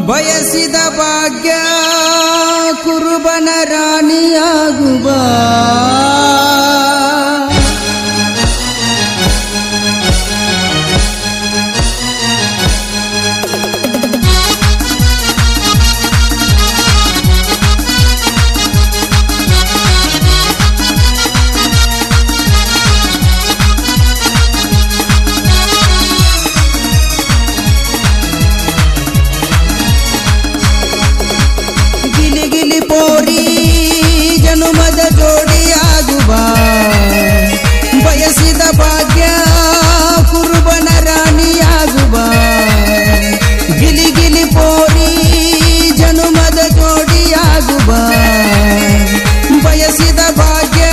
ಬಯಸಿದ ಭಾಗ್ಯ ಕುರುಬನ ರಾಣಿಯಾಗುವ ಪೋರಿ ಜನುಮದ ಜೋಡಿಯಾಗುವ ಬಯಸಿದ ಭಾಗ್ಯ ಕುರುಬನ ರಾಣಿಯಾಗುವ ಗಿಲಿ ಗಿಲಿ ಪೋರಿ ಜನುಮದ ಜೋಡಿಯಾಗುವ ಬಯಸಿದ ಭಾಗ್ಯ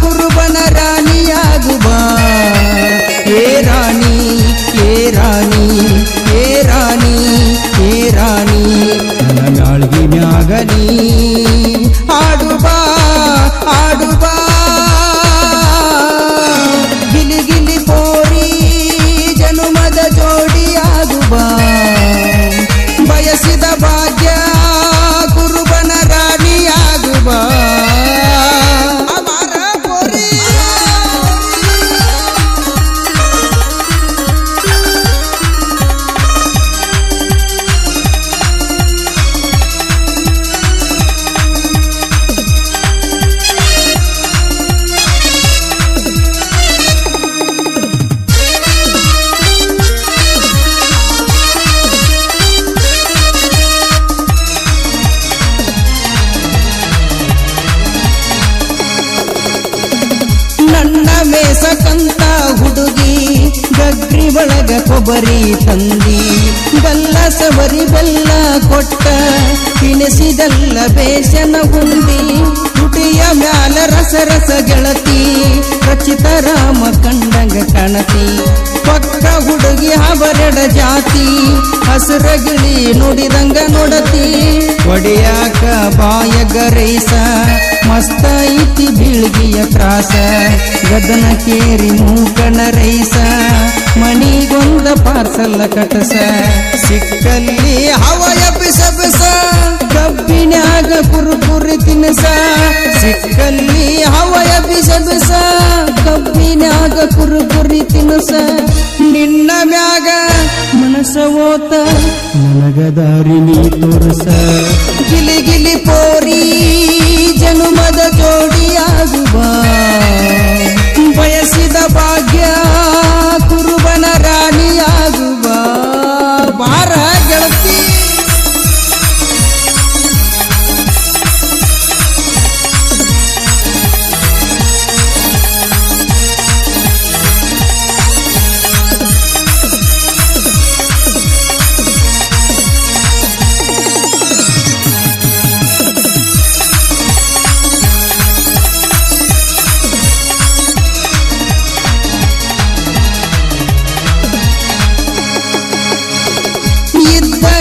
ಕುರುಬನ ರಾಣಿಯಾಗುವ ಏ ರಾಣಿ ಏ ರಾಣಿ ಏ ರಾಣಿ ಏ ರಾಣಿ ನಾಳ್ಗಿ ಮ್ಯಾಗನಿ ಆಡುಬಾ ಆಡುಬಾ ಗಿಲಿ ಗಿಲಿ ಪೋರಿ ಜನುಮದ ಜೋಡಿಯಾಗುವ ಬಯಸಿದ ಭಾಗ್ಯ ಕುರುಬನ ರಾಣಿಯಾಗುವ ನನ್ನ ಮೇಸಕಂತ ಹುಡುಗಿ ಗಗ್ರಿ ಒಳಗ ಕೊಬ್ಬರಿ ತಂದಿ ಬಲ್ಲ ಸಬರಿ ಬೆಲ್ಲ ಕೊಟ್ಟ ತಿನಿಸಿದಲ್ಲ ಬೇಸನ ಹುಂಡಿ ತುಟಿಯ ಮ್ಯಾಲ ರಸ ರಸ ಗೆಳತಿ ರಚಿತ ರಾಮ ಕಂಡಂಗ ಕಣತಿ ಪಕ್ಕ ಹುಡುಗಿ ಅವರೆಡ ಜಾತಿ ಹಸುರ ಗಿಳಿ ನುಡಿದಂಗ ನೋಡತಿ ಒಡೆಯಾಕ ಬಾಯಗ ರೈಸ ಮಸ್ತ ಐತಿ ಬೀಳ್ಗಿಯ ಕ್ರಾಸ ಗದನ ಕೇರಿ ಮೂಕಣ ರೈಸ ಮಣಿಗೊಂದ ಪಾರ್ಸಲ್ಲ ಕಟಸ ಸಿಕ್ಕಲ್ಲಿ ಹವಯ ಬಿಸ ಬಿಸ ಕಬ್ಬಿನ್ಯಾಗ ಕುರುಕುರಿ ತಿನಸ ಸಿಕ್ಕಲ್ಲಿ ಹವಯ ಬಿಸ ಬಿಸ ಕಬ್ಬಿನ್ಯಾಗ ಕುರುಕುರಿ ತಿನಸ ನಿನ್ನ ಮ್ಯಾಗ ಮನಸ ಓತ ನನಗ ದಾರಿ ನೀ ತೋರಸ ಗಿಲಿ ಗಿಲಿ ಪೋರಿ ಜನುಮದ ಜೋಡಿಯಾಗುವ ಬಯಸಿದ ಭಾಗ್ಯ ಕುರುಬನ ರಾಣಿಯಾಗುವ ಬಾರ ಗೆಳತಿ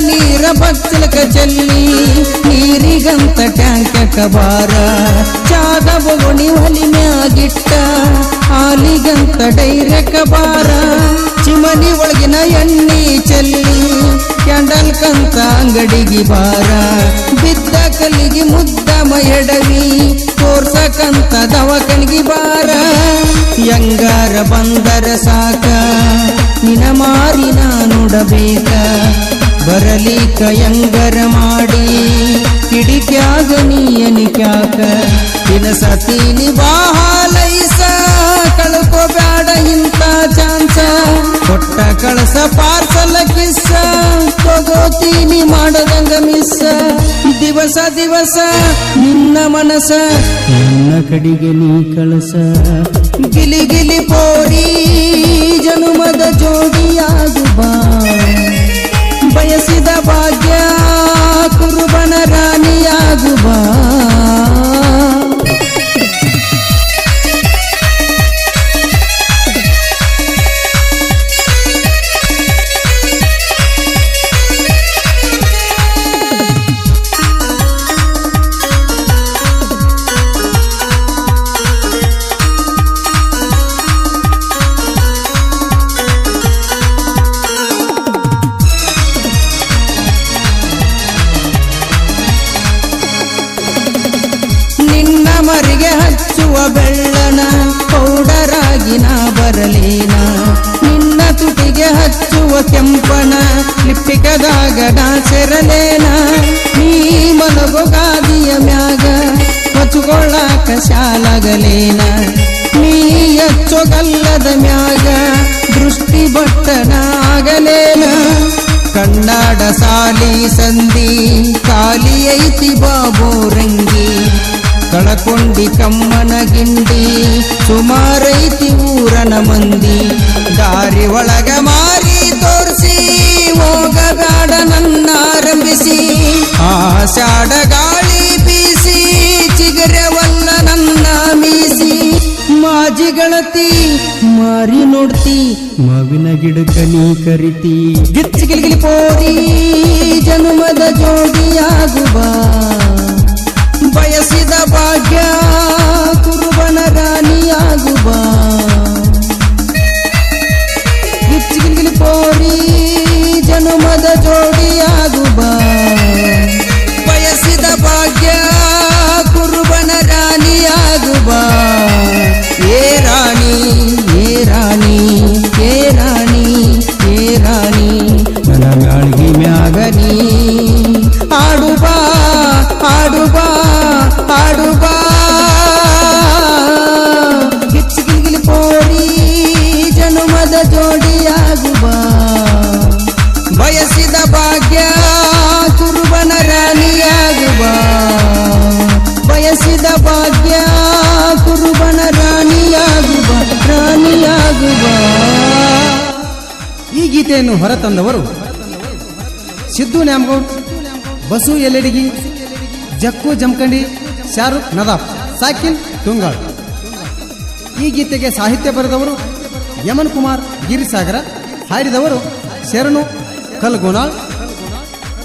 ನೀರ ಬಚ್ಚಲಕ ಚೆಲ್ಲಿ ನೀರಿಗಂತ ಟ್ಯಾಂಕ ಬಾರ ಚಾದ ಬೊಗುಣಿ ಹೊಲಿ ಮ್ಯಾಗಿಟ್ಟ ಹಾಲಿಗಂತ ಡೈರೆಕ ಬಾರ ಚಿಮನಿ ಒಳಗಿನ ಎಣ್ಣಿ ಚೆಲ್ಲಿ ಕ್ಯಾಂಡಲ್ ಕಂತ ಅಂಗಡಿಗೆ ಬಾರ ಬಿದ್ದ ಕಲ್ಲಿಗೆ ಮುದ್ದಮ ಎಡವಿ ತೋರ್ಸಕಂತ ದವಕನಿಗೆ ಬಾರ ಯಂಗಾರ ಬಂದರ ಸಾಕ ನಿನ ಮಾರಿ ನಾ ನೋಡಬೇಕ ಬರಲಿಕ ಯಂಗರ ಮಾಡಿ ಕಿಡಿಕ್ಯಾಗ ನೀಯನಿಕ್ಯಾಕ ತಿನಸತೀನಿ ಬಾಹಾಲೈಸ ಕಳ್ಕೋಬ್ಯಾಡ ಇಂಥ ಚಾನ್ಸ ಕೊಟ್ಟ ಕಳಸ ಪಾರ್ಸಲ ಕಿಸ್ಸ ತಗೋತೀನಿ ಮಾಡದಂಗ ಮಿಸ್ಸ ದಿವಸ ದಿವಸ ನಿನ್ನ ಮನಸ ನನ್ನ ಕಡಿಗೆ ನೀ ಕಳಸ ಗಿಲಿ ಗಿಲಿ ಪೋರಿ ಜನುಮದ ಜೋಡಿಯಾಗುವ ಬಯಸಿದ ಭಾಗ್ಯ ಕುರುಬನ ರಾಣಿಯಾಗುವ ಬೆಳ್ಳನ ಪೌಡರಾಗಿ ನಾ ಬರಲೇನ ನಿನ್ನ ತುಟಿಗೆ ಹಚ್ಚುವ ಕೆಂಪನ ಲಿಪ್ಪಿಕದಾಗ ನಾ ಸೇರಲೇನ ನೀ ಮಲಗೋ ಗಾದಿಯ ಮ್ಯಾಗ ಹೊಚ್ಚುಕೊಳ್ಳಾಕ ಶಾಲಾಗಲೇನ ನೀ ಎಚ್ಚೊಗಲ್ಲದ ಮ್ಯಾಗ ದೃಷ್ಟಿ ಬಟ್ಟನಾಗಲೇನ ಕನ್ನಡ ಸಾಲಿ ಸಂಧಿ ಖಾಲಿ ಐತಿ ಬಾಬು ರಂಗಿ ಕಳಕೊಂಡಿ ಕಮ್ಮನ ಗಿಂಡಿ ಸುಮಾರೈತಿ ಊರನ ಮಂದಿ ದಾರಿ ಒಳಗ ಮಾರಿ ತೋರಿಸಿ ಹೋಗಬೇಡ ನನ್ನಾರಂಭಿಸಿ ಆಷಾಢ ಗಾಳಿ ಬೀಸಿ ಚಿಗರವಲ್ಲ ನನ್ನ ಮೀಸಿ ಮಾಜಿ ಗೆಳತಿ ಮಾರಿ ನೋಡ್ತಿ ಮಾವಿನ ಗಿಡಕ ನೀ ಕರಿತಿ ಗಿಚ್ಚಿ ಗಿಲಿಗಿಲಿ ಪೋರಿ ಜನುಮದ ಜೋಡಿಯಾಗುವ ಬಯಸಿದ ಭಾಗ್ಯ ಕುರುಬನ ರಾಣಿಯಾಗುವ ಗಿಚ್ಚಿ ಗಿಲಿಗಿಲಿ ಪೋರಿ ಜನುಮದ ಜೋಡಿಯಾಗುವ ಬಯಸಿದ ಭಾಗ್ಯ ಕುರುಬನ ರಾಣಿಯಾಗುವ ಏ ರಾಣಿ ಏ ರಾಣಿ ಏ ರಾಣಿ ಏ ರಾಣಿ ನನ್ನ ಗಾಳಿಗೆ ಮ್ಯಾಗನಿ ಆಡುಬಾ ಆಡುಬಾ ಆಡುಬಾ ಗಿಚ್ಚಿ ಗಿಲಿಗಿಲಿ ಪೋರಿ ಜನುಮದ ಜೋಡಿಯಾಗುವ ಬಯಸಿದ ಭಾಗ್ಯ ಕುರುಬನ ರಾಣಿಯಾಗುವ ಬಯಸಿದ ಭಾಗ್ಯ ಕುರುಬನ ರಾಣಿಯಾಗುವ ರಾಣಿಯಾಗುವ. ಈ ಗೀತೆಯನ್ನು ಹೊರತಂದವರು ಸಿದ್ದು ನ್ಯಾಮಗೌಡ್, ಬಸು ಎಲೆಡಿಗಿ, ಜಕ್ಕು ಜಮಖಂಡಿ, ಶಾರುಖ್ ನದಾಫ್, ಸಾಕಿನ್ ತುಂಗಾಳ್. ಈ ಗೀತೆಗೆ ಸಾಹಿತ್ಯ ಬರೆದವರು ಯಮನ್ ಕುಮಾರ್ ಗಿರಿಸಾಗರ, ಹಾಡಿದವರು ಶರಣು ಕಲ್ಗೋನಾಳ್,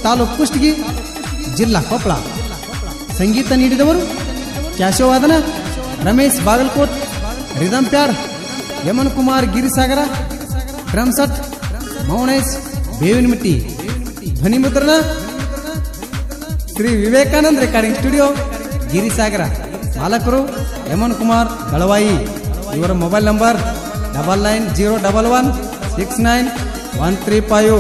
ತಾಲೂಕು ಕುಷ್ಟಗಿ, ಜಿಲ್ಲಾ ಕೊಪ್ಪಳ. ಸಂಗೀತ ನೀಡಿದವರು ಕ್ಯಾಶೋವಾದನ Ramesh Bagalkot, rhythm pad Yaman Kumar Girisagar, drum set Mounesh Bevinamitti, ಧ್ವನಿ ಮುದ್ರಣ ಶ್ರೀ ವಿವೇಕಾನಂದ ರೆಕಾರ್ಡಿಂಗ್ ಸ್ಟುಡಿಯೋ ಗಿರಿಸಾಗರ. ಮಾಲಕರು ಯಮನ್ ಕುಮಾರ್ ದಳವಾಯಿ. ಇವರ ಮೊಬೈಲ್ ನಂಬರ್ 9901169135.